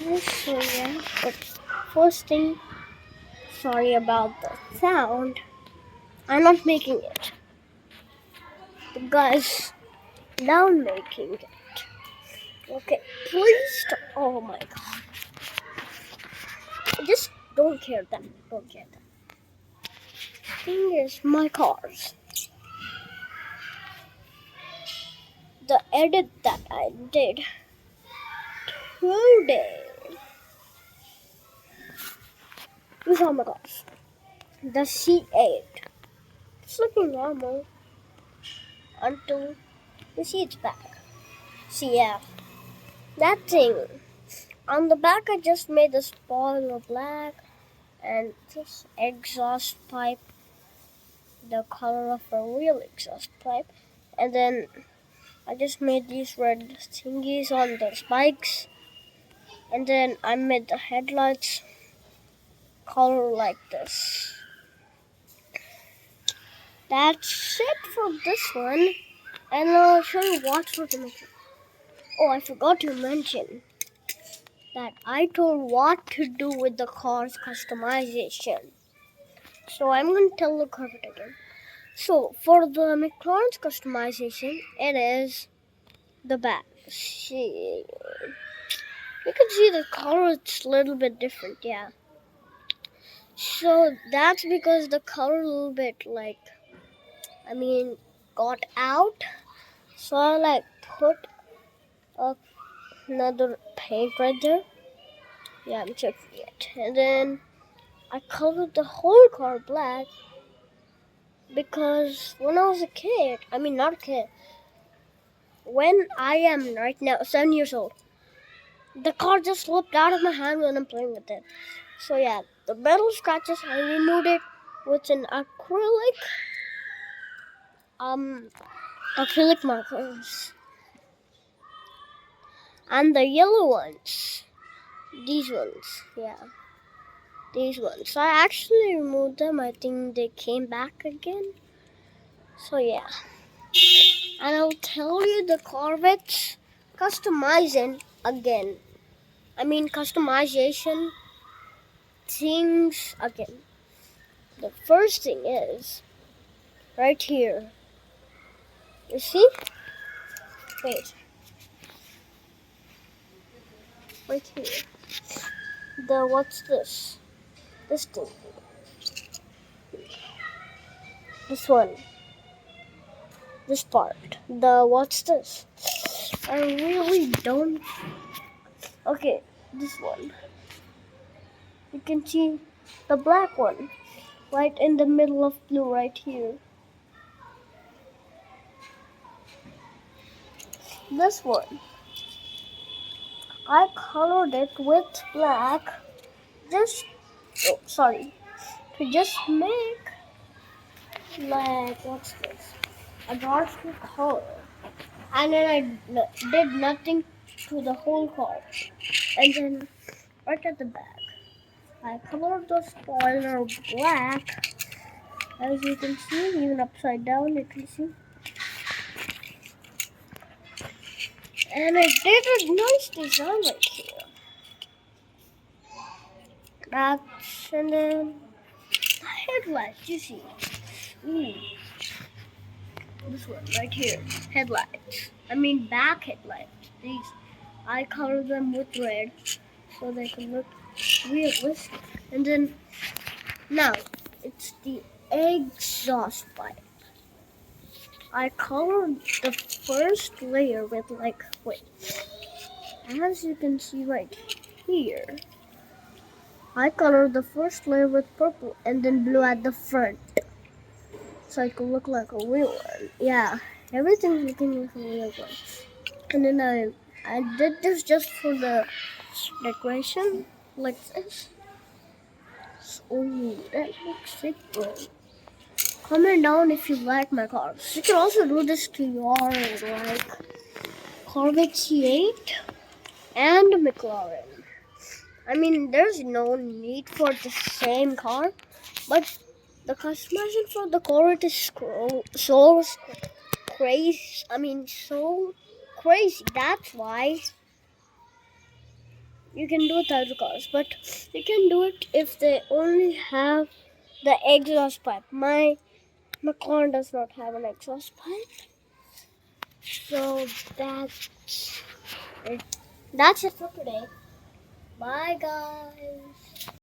So yeah, but first thing, sorry about the sound. I'm not making it. The guys down making it. Okay, please. Oh my god. Just don't care that. Don't care that. Thing is, my cars. The edit that I did today. These are my cars. The C8. It's looking normal until you see its back. See, yeah, that thing. On the back, I just made the spoiler black and this exhaust pipe, the color of a real exhaust pipe. And then I just made these red thingies on the spikes. And then I made the headlights color like this. That's it for this one. And I'll show you what's for the next. Oh, I forgot to mention that I told what to do with the car's customization. So I'm going to tell the carpet again. So for the McLaren's customization, it is the back. See, you can see the color is a little bit different, yeah. So that's because the color a little bit got out. So I put another paint right there. Yeah, I'm checking it. And then I colored the whole car black because when I was a kid, not a kid, when I am right now 7 years old, the car just slipped out of my hand when I'm playing with it. So yeah, the metal scratches, I removed it with an um, acrylic markers. And the yellow ones, these ones, yeah, these ones. So I actually removed them. I think they came back again. So yeah, and I'll tell you the Corvette's customizing again. Customization things again. The first thing is right here. You see? Wait, right here. What's this? This thing. This one. This part. What's this? I really don't. Okay, this one. You can see the black one right in the middle of blue right here. This one. I colored it with black just to just make what's this? A darker color. And then I did nothing to the whole car. And then right at the back, I colored the spoiler black. As you can see, even upside down, you can see. And I did a nice design right here. And then the headlights, you see. Ooh, this one right here, headlights. Back headlights. These, I colored them with red so they can look realistic. And then now it's the exhaust pipe. I colored the first layer with as you can see right here. I colored the first layer with purple and then blue at the front. So it could look like a real one. Yeah, everything's looking like a real one. And then I did this just for the decoration, like this. Oh, that looks sick, bro. Comment down if you like my cars. You can also do this to your Corvette C8 and McLaren. There's no need for the same car, but the customization for the Corvette is so crazy. So crazy. That's why you can do it with other cars, but you can do it if they only have the exhaust pipe. My car does not have an exhaust pipe, so that's it for today. Bye, guys.